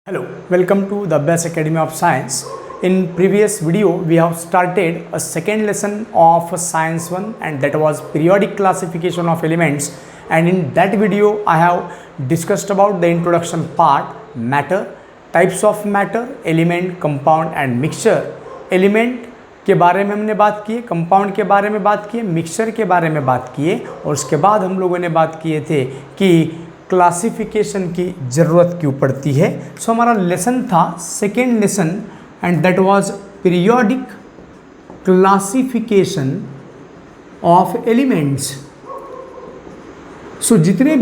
Hello, welcome to the Abbas Academy of Science. In previous video, we have started a second lesson of Science 1 and that was periodic classification of elements. And in that video, I have discussed about the introduction part, matter, types of matter, element, compound and mixture. Element के बारे में हमने बात की, compound के बारे में बात की, मिक्सचर के बारे में बात किए और उसके बाद हम लोगों ने बात किए थे कि क्लासिफिकेशन की ज़रूरत क्यों पड़ती है। सो हमारा लेसन था second lesson and that was periodic classification of elements. So जितने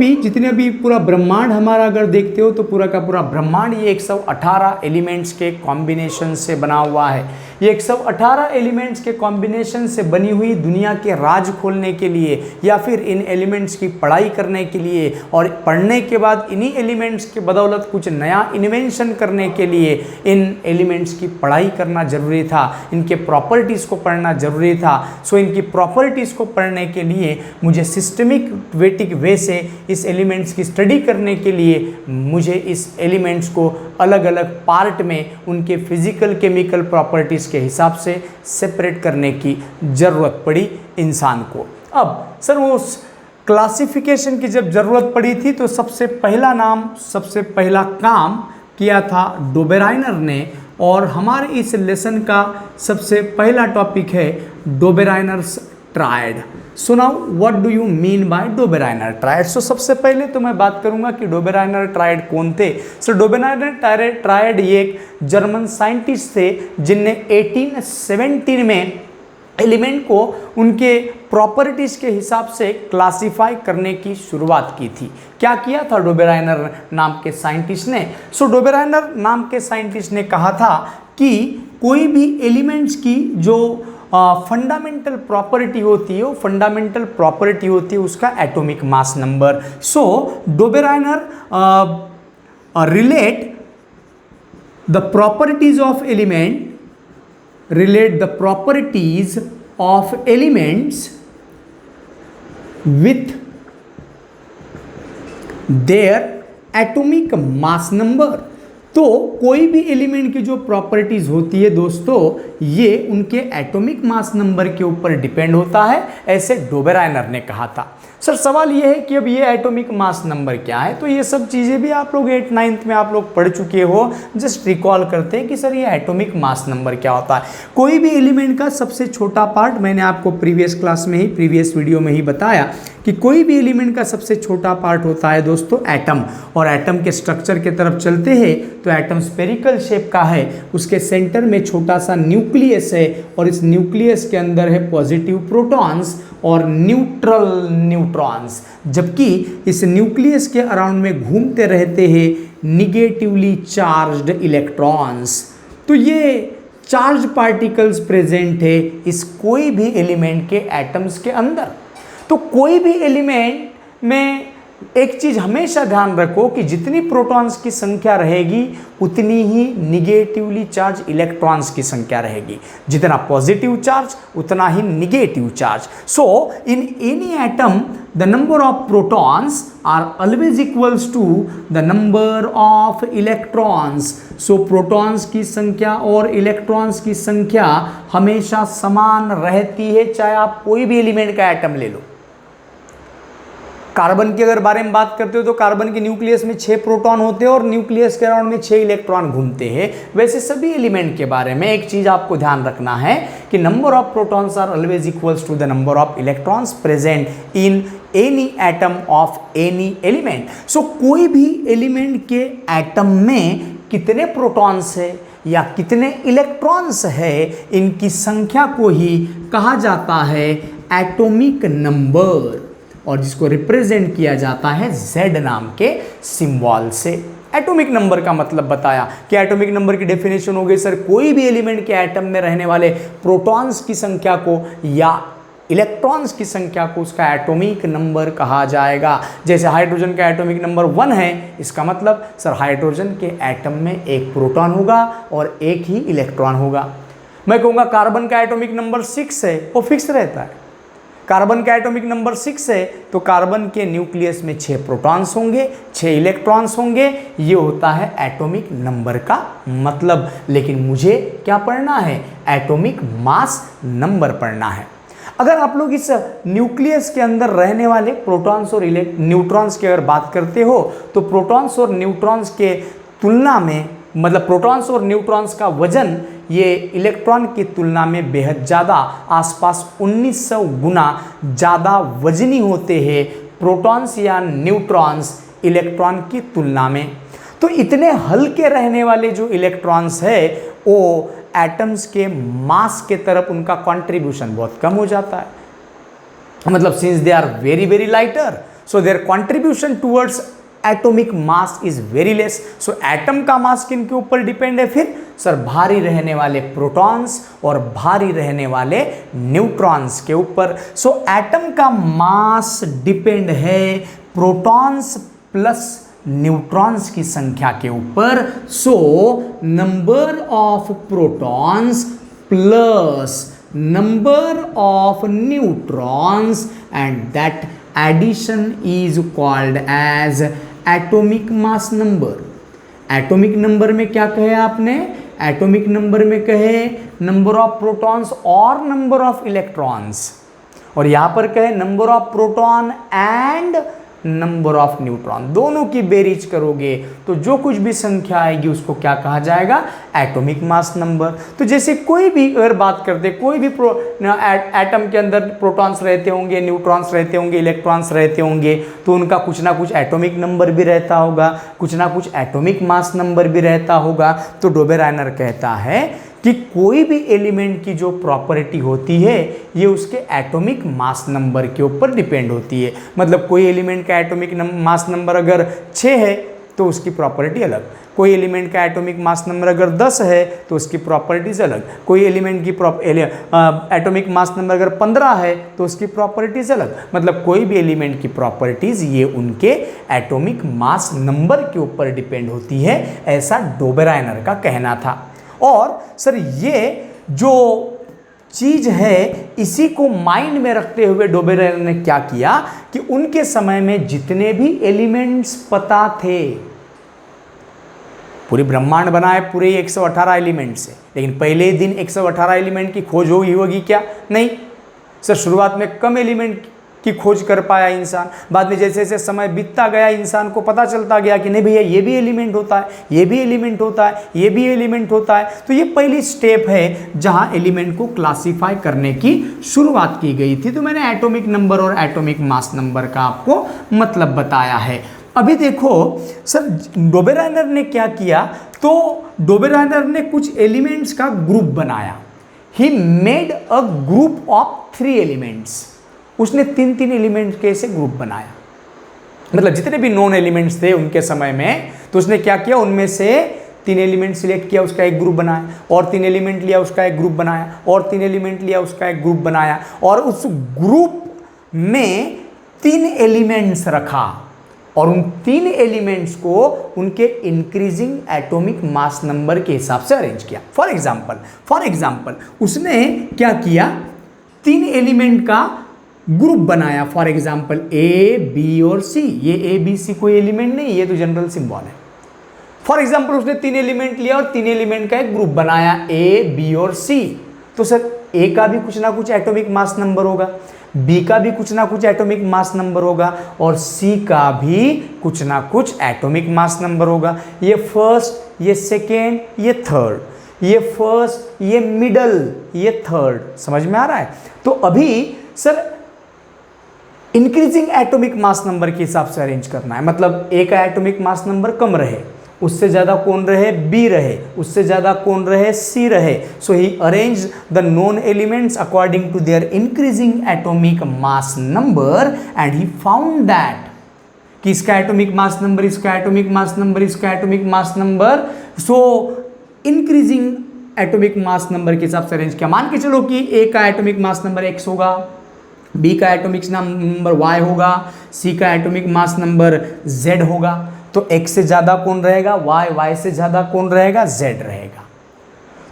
भी पूरा ब्रह्मांड हमारा अगर देखते हो तो पूरा का पूरा ब्रह्मांड ये 118 एलिमेंट्स के कॉम्बिनेशन से बना हुआ है। ये 118 एलिमेंट्स के कॉम्बिनेशन से बनी हुई दुनिया के राज खोलने के लिए या फिर इन एलिमेंट्स की पढ़ाई करने के लिए और पढ़ने के बाद इन्हीं एलिमेंट्स के बदौलत कुछ नया इन्वेंशन करने के लिए इन एलिमेंट्स की पढ़ाई करना ज़रूरी था, इनके प्रॉपर्टीज़ को पढ़ना ज़रूरी था। सो इनकी प्रॉपर्टीज़ को पढ़ने के लिए मुझे सिस्टमिक वे से इस एलिमेंट्स की स्टडी करने के लिए मुझे इस एलिमेंट्स को अलग अलग पार्ट में उनके फिजिकल केमिकल प्रॉपर्टीज़ के हिसाब से सेपरेट करने की ज़रूरत पड़ी इंसान को। अब सर वो क्लासिफिकेशन की जब ज़रूरत पड़ी थी तो सबसे पहला काम किया था डोबेराइनर ने और हमारे इस लेसन का सबसे पहला टॉपिक है Dobereiner's triad. So now what do you mean by Dobereiner triad. So सबसे पहले तो मैं बात करूंगा कि डोबेराइनर ट्रायड कौन थे। सो डोबेराइनर ट्रायड ये एक जर्मन साइंटिस्ट थे जिनने 1817 में एलिमेंट को उनके प्रॉपर्टीज़ के हिसाब से क्लासिफाई करने की शुरुआत की थी। क्या किया था डोबेराइनर नाम के साइंटिस्ट ने। सो डोबेराइनर नाम के साइंटिस्ट ने कहा था कि कोई भी एलिमेंट्स की जो फंडामेंटल प्रॉपर्टी होती है वो फंडामेंटल प्रॉपर्टी होती है उसका atomic mass number. So Dobereiner relate the properties of elements with their atomic mass number। तो कोई भी एलिमेंट की जो प्रॉपर्टीज होती है दोस्तों ये उनके एटॉमिक मास नंबर के ऊपर डिपेंड होता है, ऐसे डोबेराइनर ने कहा था। सर सवाल ये है कि अब ये एटॉमिक मास नंबर क्या है। तो ये सब चीज़ें भी आप लोग 8th 9th में आप लोग पढ़ चुके हो। जस्ट रिकॉल करते हैं कि सर ये एटॉमिक मास नंबर क्या होता है। कोई भी एलिमेंट का सबसे छोटा पार्ट, मैंने आपको प्रीवियस वीडियो में ही बताया कि कोई भी एलिमेंट का सबसे छोटा पार्ट होता है दोस्तों एटम। और एटम के स्ट्रक्चर के तरफ चलते हैं तो एटम स्फेरिकल शेप का है, उसके सेंटर में छोटा सा न्यूक्लियस है और इस न्यूक्लियस के अंदर है पॉजिटिव प्रोटॉन्स और न्यूट्रल न्यूट्रॉन्स, जबकि इस न्यूक्लियस के अराउंड में घूमते रहते हैं निगेटिवली चार्ज्ड इलेक्ट्रॉन्स। तो ये चार्ज पार्टिकल्स प्रेजेंट है इस कोई भी एलिमेंट के एटम्स के अंदर। तो कोई भी एलिमेंट में एक चीज हमेशा ध्यान रखो कि जितनी प्रोटॉन्स की संख्या रहेगी उतनी ही निगेटिवली चार्ज इलेक्ट्रॉन्स की संख्या रहेगी। जितना पॉजिटिव चार्ज उतना ही negative charge. So in any atom the number of protons are always equals to the number of electrons. So protons की संख्या और इलेक्ट्रॉन्स की संख्या हमेशा समान रहती है, चाहे आप कोई भी एलिमेंट का एटम ले लो। कार्बन के अगर बारे में बात करते हो तो कार्बन के न्यूक्लियस में 6 प्रोटॉन होते हैं और न्यूक्लियस के अराउंड में 6 इलेक्ट्रॉन घूमते हैं। वैसे सभी एलिमेंट के बारे में एक चीज आपको ध्यान रखना है कि number of protons are always equals to the number of electrons present in any atom of any element. So कोई भी एलिमेंट के एटम में कितने प्रोटॉन्स है या कितने इलेक्ट्रॉन्स है, इनकी संख्या को ही कहा जाता है एटॉमिक नंबर और जिसको रिप्रेजेंट किया जाता है Z नाम के सिंबल से। एटॉमिक नंबर का मतलब बताया कि एटॉमिक नंबर की डेफिनेशन हो गई सर कोई भी एलिमेंट के एटम में रहने वाले प्रोटॉन्स की संख्या को या इलेक्ट्रॉन्स की संख्या को उसका एटॉमिक नंबर कहा जाएगा। जैसे हाइड्रोजन का एटॉमिक नंबर 1 है, इसका मतलब सर हाइड्रोजन के एटम में एक प्रोटॉन होगा और एक ही इलेक्ट्रॉन होगा। मैं कहूँगा कार्बन का एटॉमिक नंबर 6 है, वो फिक्स रहता है। कार्बन का एटॉमिक नंबर 6 है तो कार्बन के न्यूक्लियस में 6 प्रोटॉन्स होंगे, 6 इलेक्ट्रॉन्स होंगे। ये होता है एटॉमिक नंबर का मतलब। लेकिन मुझे क्या पढ़ना है? एटॉमिक मास नंबर पढ़ना है। अगर आप लोग इस न्यूक्लियस के अंदर रहने वाले प्रोटॉन्स और न्यूट्रॉन्स की अगर बात करते हो तो प्रोटॉन्स और न्यूट्रॉन्स के तुलना में, मतलब प्रोटॉन्स और न्यूट्रॉन्स का वजन ये इलेक्ट्रॉन की तुलना में बेहद ज़्यादा, आसपास 1900 गुना ज़्यादा वजनी होते हैं प्रोटॉन्स या न्यूट्रॉन्स इलेक्ट्रॉन की तुलना में। तो इतने हल्के रहने वाले जो इलेक्ट्रॉन्स है वो एटम्स के मास के तरफ उनका कंट्रीब्यूशन बहुत कम हो जाता है। मतलब since they are very very lighter so their contribution towards atomic mass is very less. So atom का मास किन के ऊपर डिपेंड है फिर? सर भारी रहने वाले प्रोटॉन्स और भारी रहने वाले न्यूट्रॉन्स के ऊपर। सो एटम का मास डिपेंड है प्रोटॉन्स प्लस न्यूट्रॉन्स की संख्या के ऊपर। So number of protons plus number of neutrons and that addition is called as atomic mass number. Atomic number में क्या कहे आपने? एटॉमिक नंबर में कहे नंबर ऑफ प्रोटॉन्स और नंबर ऑफ इलेक्ट्रॉन्स, और यहां पर कहे number of proton and number of neutron. दोनों की बेरीज करोगे तो जो कुछ भी संख्या आएगी उसको क्या कहा जाएगा? Atomic mass number. तो जैसे कोई भी अगर बात करते, कोई भी एटम के अंदर प्रोटॉन्स रहते होंगे, न्यूट्रॉन्स रहते होंगे, इलेक्ट्रॉन्स रहते होंगे, तो उनका कुछ ना कुछ एटॉमिक नंबर भी रहता होगा, कुछ ना कुछ एटॉमिक मास नंबर भी रहता होगा। तो डोबेराइनर कहता है कि कोई भी एलिमेंट की जो प्रॉपर्टी होती है ये उसके एटॉमिक मास नंबर के ऊपर डिपेंड होती है। मतलब कोई एलिमेंट का एटॉमिक मास नंबर अगर 6 है तो उसकी प्रॉपर्टी अलग, कोई एलिमेंट का एटॉमिक मास नंबर अगर 10 है तो उसकी प्रॉपर्टीज अलग, कोई एलिमेंट की एटॉमिक मास नंबर अगर 15 है तो उसकी प्रॉपर्टीज अलग। मतलब कोई भी एलिमेंट की प्रॉपर्टीज ये उनके एटॉमिक मास नंबर के ऊपर डिपेंड होती है, ऐसा डोबेराइनर का कहना था। और सर ये जो चीज है इसी को माइंड में रखते हुए डोबेराइनर ने क्या किया कि उनके समय में जितने भी एलिमेंट्स पता थे, पूरी ब्रह्मांड बनाए पूरे 118 एलिमेंट से, लेकिन पहले दिन 118 एलिमेंट की खोज होगी क्या? नहीं सर, शुरुआत में कम एलिमेंट की खोज कर पाया इंसान। बाद में जैसे जैसे समय बीतता गया इंसान को पता चलता गया कि नहीं भैया ये भी एलिमेंट होता है, ये भी एलिमेंट होता है, ये भी एलिमेंट होता है। तो ये पहली स्टेप है जहां एलिमेंट को क्लासिफाई करने की शुरुआत की गई थी। तो मैंने एटॉमिक नंबर और एटॉमिक मास नंबर का आपको मतलब बताया है। अभी देखो सर डोबेराइनर ने क्या किया, तो डोबेराइनर ने कुछ एलिमेंट्स का ग्रुप बनाया। He made a group of 3 elements. उसने 3-3 एलिमेंट के ऐसे ग्रुप बनाया। मतलब जितने भी नॉन एलिमेंट्स थे उनके समय में, तो उसने क्या किया, उनमें से 3 एलिमेंट सिलेक्ट किया, उसका एक ग्रुप बनाया, और 3 एलिमेंट लिया उसका एक ग्रुप बनाया, और 3 एलिमेंट लिया उसका एक ग्रुप बनाया, और उस ग्रुप में 3 एलिमेंट्स रखा और उन 3 एलिमेंट्स को उनके इंक्रीजिंग एटॉमिक मास नंबर के हिसाब से अरेंज किया। फॉर एग्जाम्पल उसने क्या किया, 3 एलिमेंट का ग्रुप बनाया। फॉर एग्जाम्पल ए बी और सी। ये ए बी सी कोई एलिमेंट नहीं, ये तो जनरल सिंबल है। फॉर एग्जाम्पल उसने 3 एलिमेंट लिया और 3 एलिमेंट का एक ग्रुप बनाया ए बी और सी। तो सर ए का भी कुछ ना कुछ एटॉमिक मास नंबर होगा, बी का भी कुछ ना कुछ एटॉमिक मास नंबर होगा, और सी का भी कुछ ना कुछ एटॉमिक मास नंबर होगा। ये फर्स्ट, ये सेकेंड, ये थर्ड, ये फर्स्ट, ये मिडल, ये थर्ड। समझ में आ रहा है? तो अभी sir increasing atomic mass number के हिसाब से अरेंज करना है। मतलब ए का एटॉमिक मास नंबर कम रहे, उससे ज़्यादा कौन रहे, बी रहे, उससे ज़्यादा कौन रहे, सी रहे। So he arrange the known elements according to their increasing atomic mass number and he found that कि इसका एटॉमिक मास नंबर, इसका एटॉमिक मास नंबर, इसका atomic mass number. So increasing atomic mass number के हिसाब से arrange किया। मान के चलो कि ए का एटॉमिक मास नंबर x होगा, बी का एटॉमिक नंबर y होगा, सी का एटॉमिक मास नंबर z होगा। तो x से ज़्यादा कौन रहेगा, y से ज़्यादा कौन रहेगा, z रहेगा।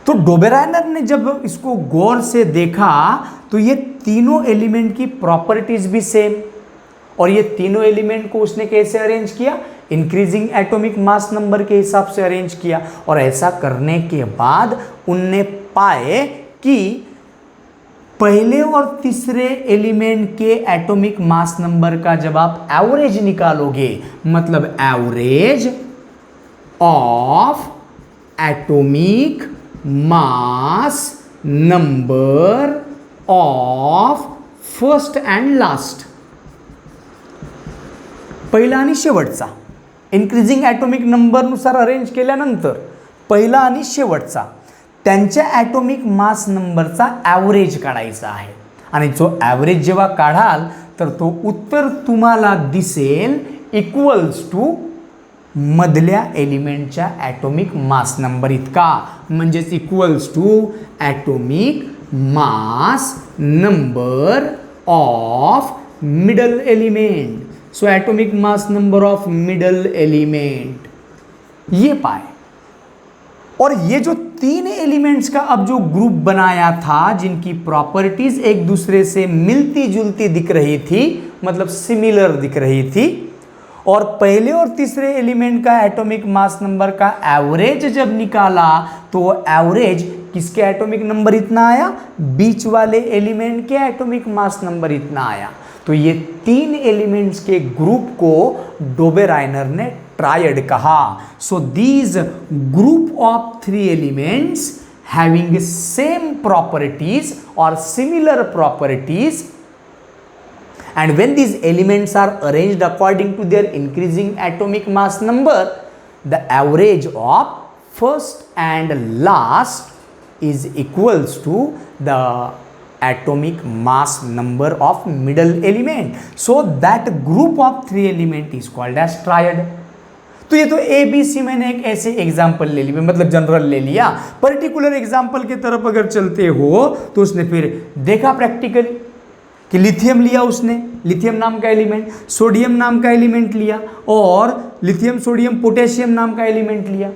तो डोबेराइनर ने जब इसको गौर से देखा तो ये तीनों एलिमेंट की प्रॉपर्टीज भी सेम, और ये तीनों एलिमेंट को उसने कैसे अरेंज किया, इंक्रीजिंग एटॉमिक मास नंबर के हिसाब से अरेंज किया। और ऐसा करने के बाद उनने पाए कि पहले और तीसरे एलिमेंट के एटॉमिक मास नंबर का जब आप एवरेज निकालोगे, मतलब average of atomic mass number of first and last, पहिला आणि शेवटचा इन्क्रीजिंग ॲटॉमिक नंबरनुसार अरेंज केल्यानंतर पहिला आणि शेवटचा त्यांच्या ॲटॉमिक मास नंबरचा ॲव्हरेज काढायचा आहे। आणि जो ॲव्हरेज जेव्हा काढाल तर तो उत्तर तुम्हाला दिसेल इक्वल्स टू मधल्या एलिमेंटच्या ॲटॉमिक मास नंबर इतका, म्हणजेच equals to atomic mass number of middle element. So atomic mass number of middle element ये पाए। और ये जो तीन एलिमेंट्स का अब जो ग्रुप बनाया था जिनकी प्रॉपर्टीज एक दूसरे से मिलती जुलती दिख रही थी, मतलब सिमिलर दिख रही थी, और पहले और तीसरे एलिमेंट का एटॉमिक मास नंबर का एवरेज जब निकाला तो वो एवरेज किसके एटॉमिक नंबर इतना आया, बीच वाले एलिमेंट के एटॉमिक मास नंबर इतना आया। तो ये तीन एलिमेंट्स के ग्रुप को डोबेराइनर ने ट्रायड कहा। So these group of three elements having same properties और similar properties, and when these elements are arranged according to their increasing atomic mass number, the average of first and last is equals to the atomic mass number of middle element. So that group of three element is called as triad. तो ये तो ए B सी मैंने एक ऐसे example ले लिया, मतलब general ले लिया। पर्टिकुलर एग्जाम्पल की तरफ अगर चलते हो तो उसने फिर देखा प्रैक्टिकली कि लिथियम लिया उसने, लिथियम नाम का एलिमेंट, सोडियम नाम का एलिमेंट लिया, और लिथियम सोडियम पोटेशियम नाम का एलिमेंट लिया।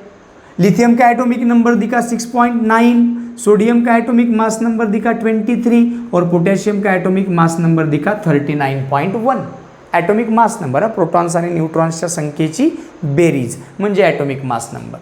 लिथियम का एटॉमिक नंबर दिखा 6.9, सोडियम का एटॉमिक मास नंबर दिखा 23 और पोटेशियम का एटॉमिक मास नंबर दिखा 39.1। ॲटॉमिक मास नंबर प्रोटॉन्स आणि न्यूट्रॉन्सच्या संख्येची बेरीज म्हणजे ॲटॉमिक मास नंबर।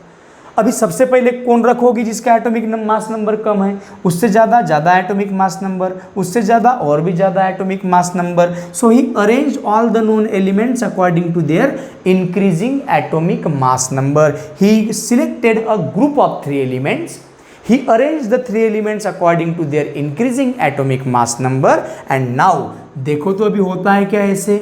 अभी सबसे पहले कौन रखोगी जिसका एटॉमिक मास नंबर कम है, उससे ज़्यादा एटॉमिक मास नंबर, उससे ज़्यादा और भी ज़्यादा atomic mass number. So he arrange all the known elements according to their increasing atomic mass number. He selected a group of three elements, he arranged the three elements according to their increasing atomic mass number and now देखो तो अभी होता है क्या ऐसे,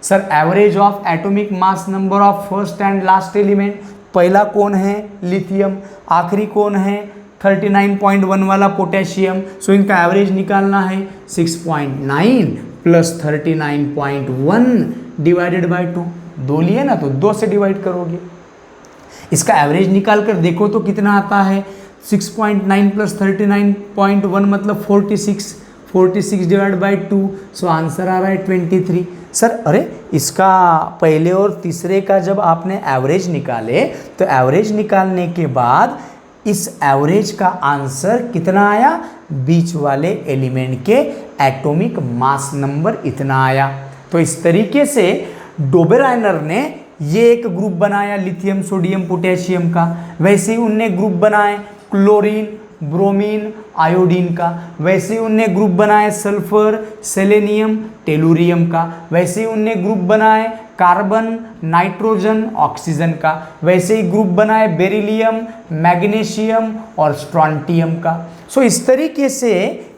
sir average of atomic mass number of first and last element, पहला कौन है लिथियम, आखिरी कौन है 39.1 वाला पोटेशियम। सो इनका एवरेज निकालना है 6.9 प्लस 39.1 डिवाइडेड बाय 2, 2 लिए ना तो 2 से डिवाइड करोगे, इसका एवरेज निकाल कर देखो तो कितना आता है 6.9 प्लस 39.1 मतलब 46 डिवाइड बाई 2। सो आंसर आ रहा है 23। सर अरे इसका पहले और तीसरे का जब आपने एवरेज निकाले तो एवरेज निकालने के बाद इस एवरेज का आंसर कितना आया, बीच वाले एलिमेंट के एटॉमिक मास नंबर इतना आया। तो इस तरीके से डोबेराइनर ने ये एक ग्रुप बनाया लिथियम सोडियम पोटेशियम का, वैसे ही उनने ग्रुप बनाए क्लोरीन ब्रोमीन आयोडीन का, वैसे ही उनने ग्रुप बनाए सल्फर सेलेनियम टेलुरियम का, वैसे ही उनने ग्रुप बनाए कार्बन नाइट्रोजन ऑक्सीजन का, वैसे ही ग्रुप बनाए बेरिलियम मैग्नीशियम और स्ट्रॉन्टियम का। सो इस तरीके से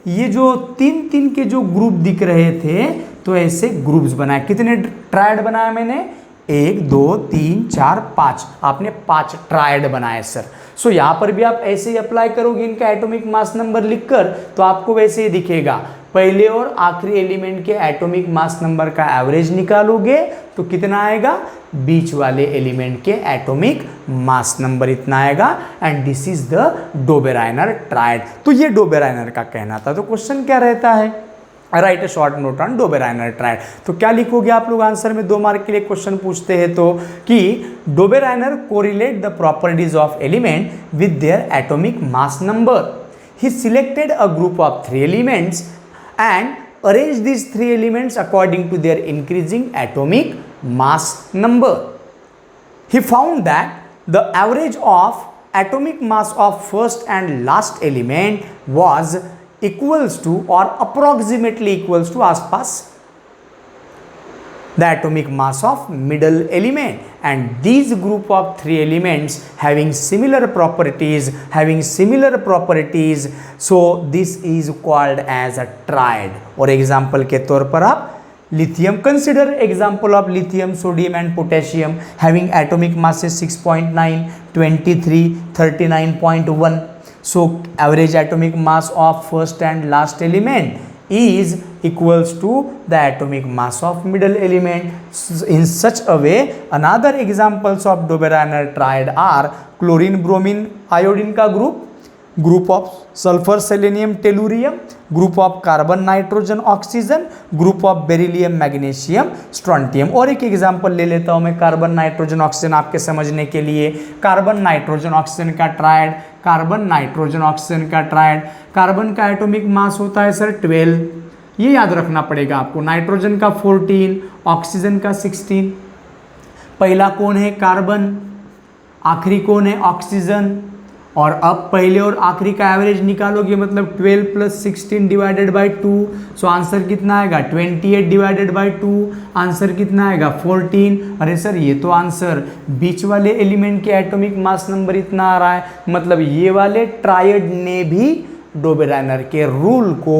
ये जो तीन के जो ग्रुप दिख रहे थे तो ऐसे ग्रुप्स बनाए। कितने ट्रायड बनाया मैंने, 1 2 3 4 5, आपने 5 ट्रायड बनाए सर। सो यहाँ पर भी आप ऐसे ही अप्लाई करोगे इनका एटॉमिक मास नंबर लिखकर तो आपको वैसे ही दिखेगा, पहले और आखिरी एलिमेंट के एटॉमिक मास नंबर का एवरेज निकालोगे तो कितना आएगा, बीच वाले एलिमेंट के एटॉमिक मास नंबर इतना आएगा। And this is the Dobereiner triad. तो ये डोबेराइनर का कहना था। तो क्वेश्चन क्या रहता है, write a short note on Dobereiner triad. तो क्या लिखोगे आप लोग आंसर में? 2 मार्क के लिए क्वेश्चन पूछते हैं तो कि Dobereiner correlate the properties of element with their atomic mass number. He selected a group of 3 elements and arrange these 3 elements according to their increasing atomic mass number. He found that the average of atomic mass of first and last element was equals to or approximately equals to आसपास the atomic mass of middle element, and these group of 3 elements having similar properties, so this is called as a triad. और example के तौर पर आप lithium, consider example of lithium, sodium and potassium having atomic masses 6.9, 23, 39.1. so average atomic mass of first and last element is equals to the atomic mass of middle element. In such a way, another examples of Dobereiner triad are chlorine, bromine, iodine का group of sulphur, selenium, tellurium, group of carbon, nitrogen, oxygen, group of beryllium, magnesium, strontium. और एक example ले लेता हूं मैं carbon, nitrogen, oxygen आपके समझने के लिए। कार्बन, नाइट्रोजन, ऑक्सीजन का ट्रायड, कार्बन, नाइट्रोजन, ऑक्सीजन का ट्रायड। कार्बन का एटॉमिक मास होता है सर 12, ये याद रखना पड़ेगा आपको। नाइट्रोजन का 14, ऑक्सीजन का 16। पहला कौन है? कार्बन, आखिरी कौन है? ऑक्सीजन। और अब पहले और आखिरी का एवरेज निकालोगे, मतलब 12 + 16 डिवाइडेड बाई 2, सो आंसर कितना आएगा? 28 डिवाइडेड बाई 2, आंसर कितना आएगा? 14। अरे सर ये तो आंसर बीच वाले एलिमेंट के एटॉमिक मास नंबर इतना आ रहा है, मतलब ये वाले ट्रायड ने भी डोबेराइनर के रूल को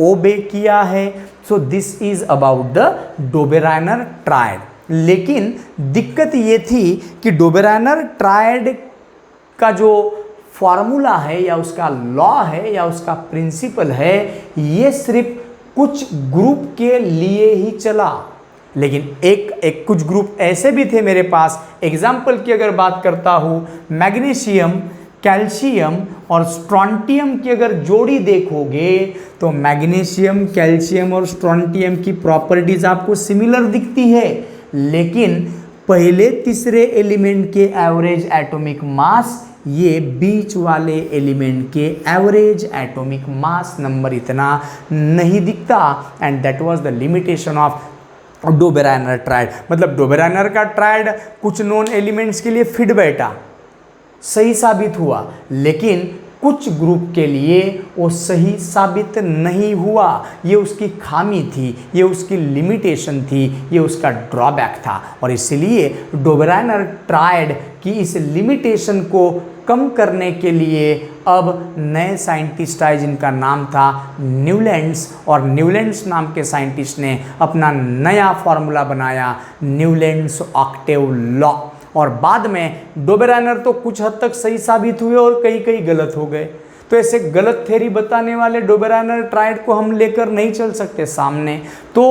ओबे किया है। So this is about the Dobereiner triad. लेकिन दिक्कत ये थी कि डोबेराइनर ट्रायड का जो फॉर्मूला है या उसका लॉ है या उसका प्रिंसिपल है, ये सिर्फ कुछ ग्रुप के लिए ही चला। लेकिन एक कुछ ग्रुप ऐसे भी थे मेरे पास। एग्जाम्पल की अगर बात करता हूँ, मैग्नीशियम, कैल्शियम और स्ट्रोंटियम की अगर जोड़ी देखोगे तो मैग्नीशियम, कैल्शियम और स्ट्रोंटियम की प्रॉपर्टीज आपको सिमिलर दिखती है, लेकिन पहले तीसरे एलिमेंट के एवरेज एटॉमिक मास ये बीच वाले एलिमेंट के एवरेज एटॉमिक मास नंबर इतना नहीं दिखता। And that was the limitation of Dobereiner triad. मतलब डोबेराइनर का ट्रायड कुछ नॉन एलिमेंट्स के लिए फिट बैठा, सही साबित हुआ, लेकिन कुछ ग्रुप के लिए वो सही साबित नहीं हुआ। ये उसकी खामी थी, ये उसकी लिमिटेशन थी, ये उसका ड्रॉबैक था। और इसलिए डोबेराइनर ट्रायड की इस लिमिटेशन को कम करने के लिए अब नए साइंटिस्ट आए जिनका नाम था न्यूलैंड्स, और न्यूलैंड्स नाम के साइंटिस्ट ने अपना नया फॉर्मूला बनाया, न्यूलैंड्स ऑक्टेव लॉ। और बाद में डोबेराइनर तो कुछ हद तक सही साबित हुए और कई गलत हो गए। तो ऐसे गलत थ्योरी बताने वाले डोबेराइनर ट्रायड को हम लेकर नहीं चल सकते सामने। तो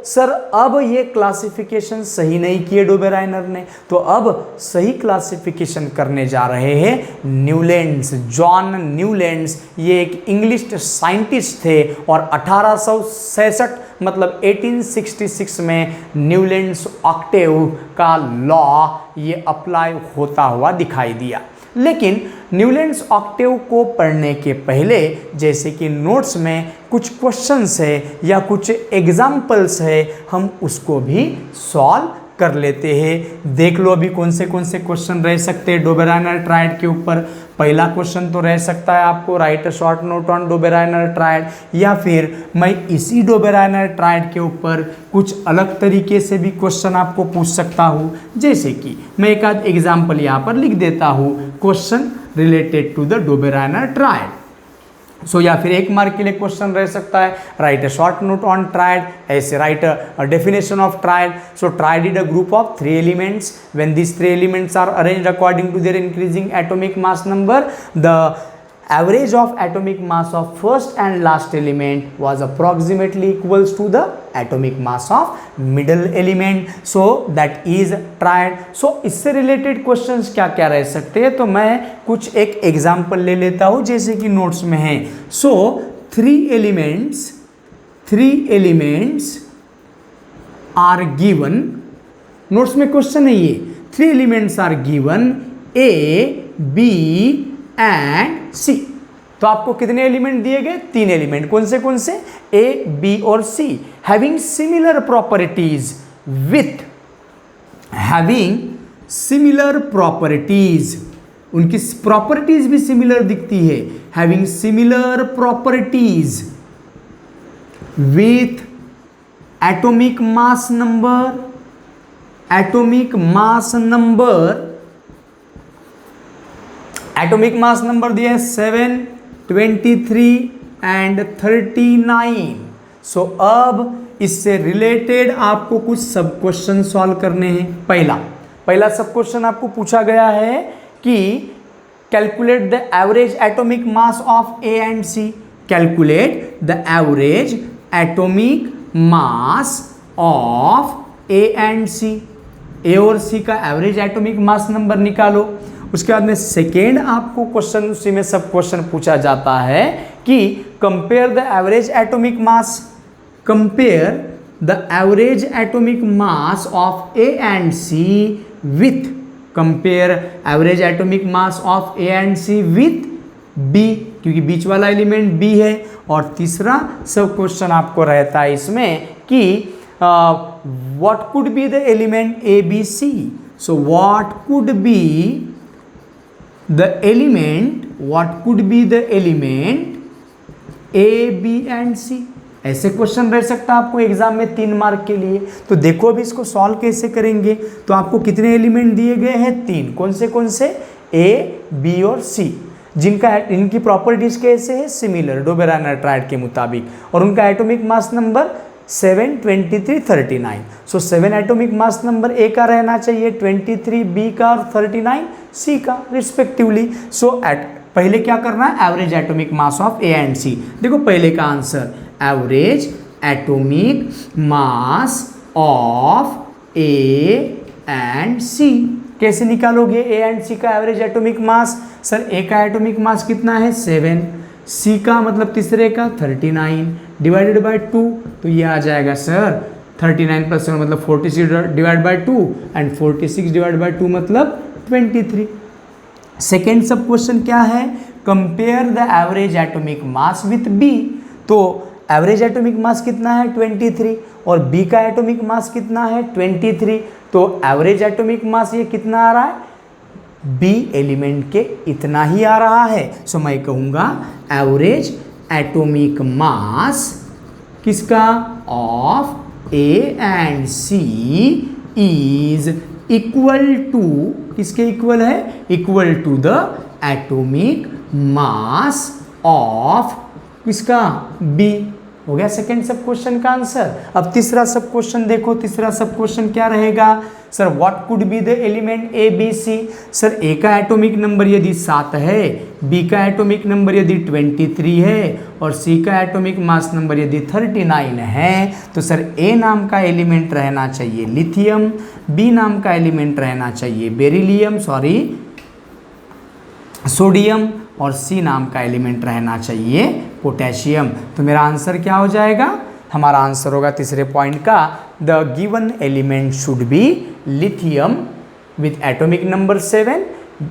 सर अब ये क्लासिफिकेशन सही नहीं किए डोबेराइनर ने, तो अब सही क्लासिफिकेशन करने जा रहे हैं न्यूलैंड्स, जॉन न्यूलैंड्स। ये एक इंग्लिश साइंटिस्ट थे और 1866 मतलब 1866 में न्यूलैंड्स ऑक्टेव का लॉ ये अप्लाई होता हुआ दिखाई दिया। लेकिन न्यूलैंड्स ऑक्टेव को पढ़ने के पहले जैसे कि नोट्स में कुछ क्वेश्चंस है या कुछ एग्जाम्पल्स है, हम उसको भी सॉल्व कर लेते हैं। देख लो अभी कौन से क्वेश्चन रह सकते हैं डोबेराइनर ट्रायड के ऊपर। पहला क्वेश्चन तो रह सकता है आपको right a short note on Dobereiner triad, या फिर मैं इसी डोबेराइनर ट्रायड के ऊपर कुछ अलग तरीके से भी क्वेश्चन आपको पूछ सकता हूँ। जैसे कि मैं एक आध एग्जाम्पल यहाँ पर लिख देता हूँ, question related to the Dobereiner triad. So या फिर 1 मार्क के लिए क्वेश्चन रह सकता है write a short note on triad, ऐसे write a definition of triad. So triad is a group of 3 elements when these 3 elements are arranged according to their increasing atomic mass number, the average of atomic mass of first and last element was approximately equals to the atomic mass of middle element, so that is triad। so इससे related questions क्या क्या रह सकते हैं, तो मैं कुछ एक एग्जांपल ले लेता हूँ जैसे कि नोट्स में है। So 3 3 elements are given, notes में क्वेश्चन है ये, 3 elements are given A B and C. तो आपको कितने एलिमेंट दिए गए? 3 एलिमेंट। कौन से? ए बी और C, having similar properties with, having similar properties, उनकी प्रॉपर्टीज भी सिमिलर दिखती है, having similar properties with atomic mass number, atomic mass number, atomic mass number दिया है 7, 23 एंड 39। सो अब इससे रिलेटेड आपको कुछ सब क्वेश्चन सॉल्व करने हैं। पहला सब क्वेश्चन आपको पूछा गया है कि calculate the average atomic mass of A and C, calculate the average atomic mass of A and C, A और सी का एवरेज एटॉमिक मास नंबर निकालो। उसके बाद में सेकेंड आपको क्वेश्चन उसी में सब क्वेश्चन पूछा जाता है कि compare the average atomic mass, compare the average atomic mass of A and C with, compare average atomic mass of A and C with B, क्योंकि बीच वाला एलिमेंट बी है। और तीसरा सब क्वेश्चन आपको रहता है इसमें कि what could be the element A B C, so what could be the element, what could be the element A, B and C। ऐसे क्वेश्चन रह सकता है आपको एग्जाम में 3 मार्क के लिए। तो देखो अभी इसको सॉल्व कैसे करेंगे। तो आपको कितने एलिमेंट दिए गए हैं? 3। कौन से? A, B और C, जिनका इनकी प्रॉपर्टीज कैसे है? सिमिलर, डोबेराइनर ट्रायड के मुताबिक, और उनका atomic mass number 7, 23, 39। So 7 atomic mass number A का रहना चाहिए, 23 बी का और 39 सी का रिस्पेक्टिवली। सो पहले क्या करना है? Average atomic mass of A and C. देखो पहले का answer, average atomic mass of A and C. कैसे निकालोगे ए एंड सी का average atomic mass? Sir A का एटॉमिक मास कितना है? 7, सी का मतलब तीसरे का 39 डिवाइडेड बाय 2, तो ये आ जाएगा सर 39 प्लस 7 मतलब 46 divide by 2 and 46 divide by 2 मतलब 23। सेकेंड सब क्वेश्चन क्या है? Compare the average atomic mass with B. तो एवरेज एटॉमिक मास कितना है? 23, और बी का एटॉमिक मास कितना है? 23। तो एवरेज एटॉमिक मास ये कितना आ रहा है? बी एलिमेंट के इतना ही आ रहा है। सो मैं कहूँगा एवरेज एटॉमिक मास किसका? Of A and C is equal to, किसके इक्वल है? Equal to the atomic mass of किसका? बी। हो गया सेकेंड सब क्वेश्चन का आंसर। अब तीसरा सब क्वेश्चन देखो, तीसरा सब क्वेश्चन क्या रहेगा? Sir what could be the element A B C. Sir A का एटॉमिक नंबर यदि 7 है, बी का एटॉमिक नंबर यदि 23 है, और सी का एटॉमिक मास नंबर यदि 39 है, तो सर ए नाम का एलिमेंट रहना चाहिए लिथियम, बी नाम का एलिमेंट रहना चाहिए बेरिलियम, सोडियम, और सी नाम का एलिमेंट रहना चाहिए पोटेशियम। तो मेरा आंसर क्या हो जाएगा? हमारा आंसर होगा तीसरे पॉइंट का, the given element should be lithium with atomic number 7,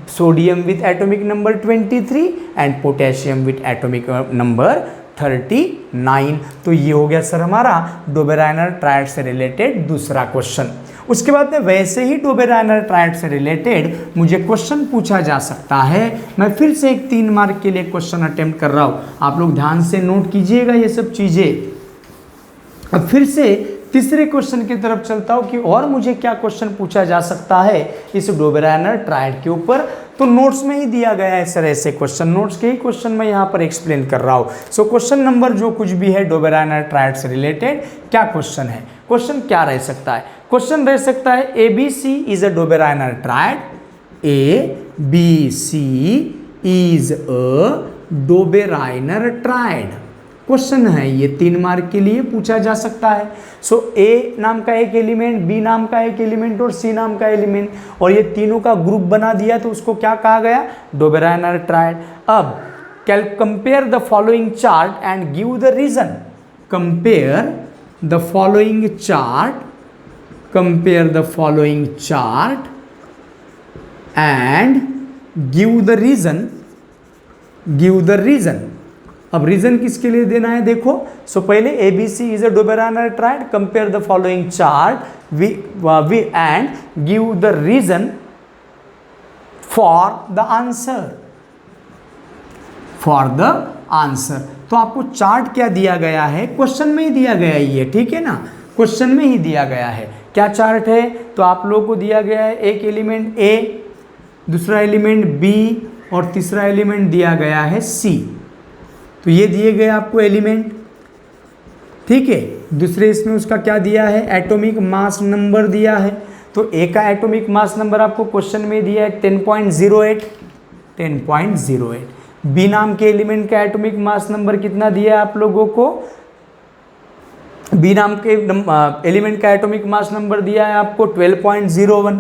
sodium with atomic number 23 and potassium with atomic number 39। तो ये हो गया सर हमारा डोबेराइनर ट्रायड से रिलेटेड दूसरा क्वेश्चन। उसके बाद में वैसे ही डोबेराइनर ट्रायड से रिलेटेड मुझे क्वेश्चन पूछा जा सकता है। मैं फिर से एक 3 मार्क के लिए क्वेश्चन अटेम्प्ट कर रहा हूँ, आप लोग ध्यान से नोट कीजिएगा ये सब चीज़ें। अब फिर से तीसरे क्वेश्चन की तरफ चलता हूँ कि और मुझे क्या क्वेश्चन पूछा जा सकता है इस डोबेराइनर ट्रायड के ऊपर। तो नोट्स में ही दिया गया है सर ऐसे क्वेश्चन, नोट्स के ही क्वेश्चन मैं यहाँ पर एक्सप्लेन कर रहा हूँ। सो क्वेश्चन नंबर जो कुछ भी है डोबेराइनर ट्रायड से रिलेटेड क्या क्वेश्चन है? क्वेश्चन क्या रह सकता है? क्वेश्चन रह सकता है A B C is a Dobereiner triad, A B C is a Dobereiner triad. Question है ये 3 मार्क के लिए पूछा जा सकता है। सो ए नाम का एक एलिमेंट, बी नाम का एक एलिमेंट और सी नाम का एलिमेंट, और ये तीनों का ग्रुप बना दिया तो उसको क्या कहा गया? Dobereiner triad. अब compare the following chart and give the reason. Compare the following chart and give the reason. अब रीजन किसके लिए देना है देखो। सो पहले ABC is a Dobereiner triad, compare the following chart we and give the reason for the answer. तो आपको chart क्या दिया गया है, क्वेश्चन में ही दिया गया है ये, ठीक है ना, क्वेश्चन में ही दिया गया है। क्या चार्ट है, तो आप लोगों को दिया गया है एक एलिमेंट A, दूसरा एलिमेंट B और तीसरा एलिमेंट दिया गया है C। तो ये दिए गए आपको एलिमेंट, ठीक है। दूसरे इसमें उसका क्या दिया है, एटॉमिक मास नंबर दिया है। तो A का एटॉमिक मास नंबर आपको क्वेश्चन में दिया है 10.08। B नाम के एलिमेंट का एटॉमिक मास नंबर कितना दिया है आप लोगों को, B नाम के एलिमेंट का एटॉमिक मास नंबर दिया है आपको 12.01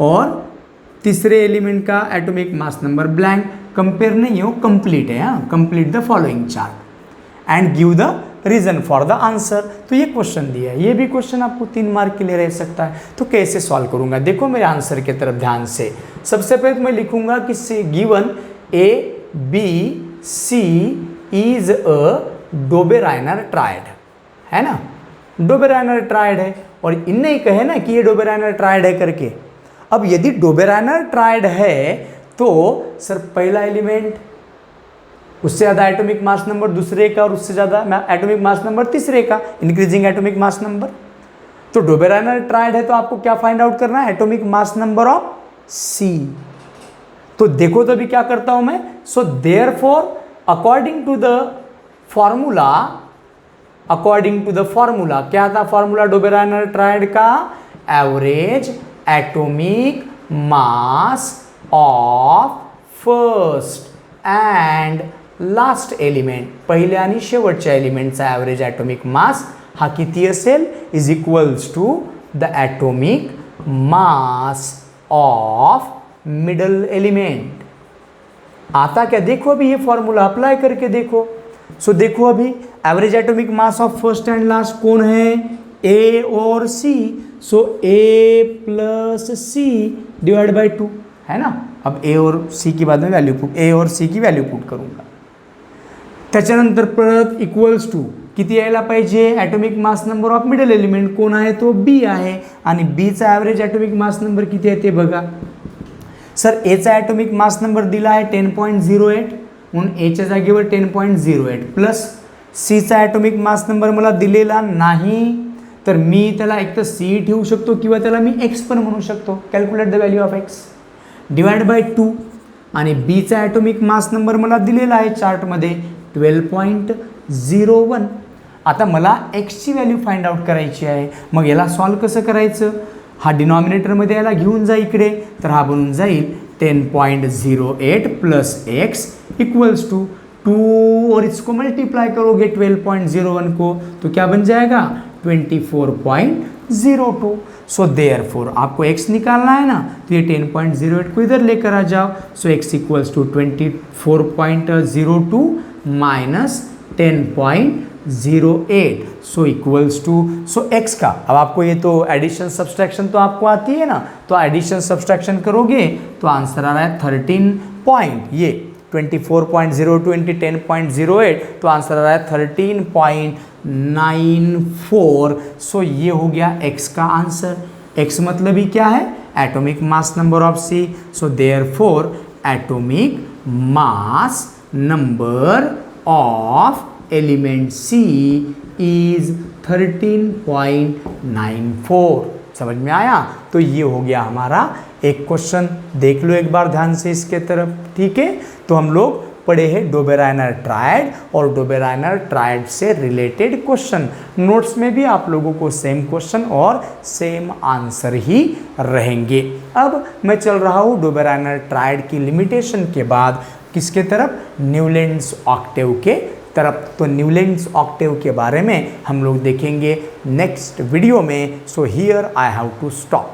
और तीसरे एलिमेंट का atomic mass number blank, compare नहीं है वो कंप्लीट है। हाँ, complete the following chart and give the reason for the answer. तो ये क्वेश्चन दिया है, ये भी क्वेश्चन आपको 3 मार्क के लिए रह सकता है। तो कैसे सॉल्व करूंगा, देखो मेरे आंसर की तरफ ध्यान से। सबसे पहले मैं लिखूंगा कि given ABC is a Dobereiner triad, है ना, डोबेराइनर ट्रायड है और इनने ही कहे ना कि ये डोबेराइनर ट्रायड है करके। अब यदि डोबेराइनर ट्रायड है तो सर पहला एलिमेंट उससे ज़्यादा एटॉमिक मास नंबर दूसरे का और उससे ज़्यादा एटॉमिक मास नंबर तीसरे का, इंक्रीजिंग एटॉमिक मास नंबर। तो डोबेराइनर ट्रायड है तो आपको क्या फाइंड आउट करना है, atomic mass number of C। तो देखो तो अभी क्या करता हूं मैं, so therefore according to the formula क्या था फॉर्मूला डोबेराइनर ट्रायड का, average atomic mass of first and last element, पहिले आणि शेवटच्या एलिमेंटचा ॲव्हरेज ॲटॉमिक मास हा किती असेल, is equals to the atomic mass of middle element. आता क्या, देखो अभी ये फॉर्मूला अप्लाई करके देखो। सो देखो अभी average atomic mass of first and last कौन है, A और C। So A plus C divide by 2 है ना। अब A और C की बाद में वैल्यू पुट, A और C की वैल्यू पुट करूंगा। त्याच्यानंतर परत इक्वल्स टू किती यायला पाहिजे, atomic mass number of middle element कोण आहे, तो B आहे आणि B चा ॲव्हरेज ॲटॉमिक मास नंबर किती आहे ते बघा। सर A चा ॲटॉमिक मास नंबर दिला आहे 10.08 म्हणून A च्या जागेवर 10.08 प्लस C चा ॲटॉमिक मास नंबर मला दिलेला नाही, तर मी त्याला एक तर C ठेवू शकतो किंवा त्याला मी X पण म्हणू शकतो। Calculate the value of X divide by 2 आणि B चा ॲटॉमिक मास नंबर मला दिलेला आहे चार्टमध्ये 12.01। आता मला X ची व्हॅल्यू फाइंड आउट करायची आहे, मग याला सॉल्व कसं करायचं, हा डिनॉमिनेटरमध्ये याला घेऊन जा इकडे, तर हा बनून जाईल 10.08 प्लस X इक्वल्स टू 2 और इसको मल्टीप्लाई करोगे 12.01 को तो क्या बन जाएगा 24.02। सो देयरफॉर आपको x निकालना है ना, तो ये 10.08 को इधर लेकर आ जाओ। So x equals to 24.02 minus 10.08 so equals to, so x का, अब आपको ये तो एडिशन सब्सट्रैक्शन तो आपको आती है ना, तो एडिशन सब्सट्रैक्शन करोगे तो आंसर आ रहा है 13 पॉइंट, ये 24.02 इंटू 10.08 तो आंसर आ रहा है 13.94। सो ये हो गया x का आंसर। x मतलब ही क्या है, atomic mass number of C। So therefore atomic mass number of element C is 13.94। समझ में आया। तो ये हो गया हमारा एक क्वेश्चन, देख लो एक बार ध्यान से इसके तरफ, ठीक है। तो हम लोग पढ़े हैं डोबेराइनर ट्रायड और डोबेराइनर ट्रायड से रिलेटेड क्वेश्चन। नोट्स में भी आप लोगों को सेम क्वेश्चन और सेम आंसर ही रहेंगे। अब मैं चल रहा हूँ डोबेराइनर ट्रायड की लिमिटेशन के बाद किसके तरफ, न्यूलैंड्स ऑक्टेव के तरफ। तो न्यूलैंड्स ऑक्टेव के बारे में हम लोग देखेंगे नेक्स्ट वीडियो में। So here I have to stop.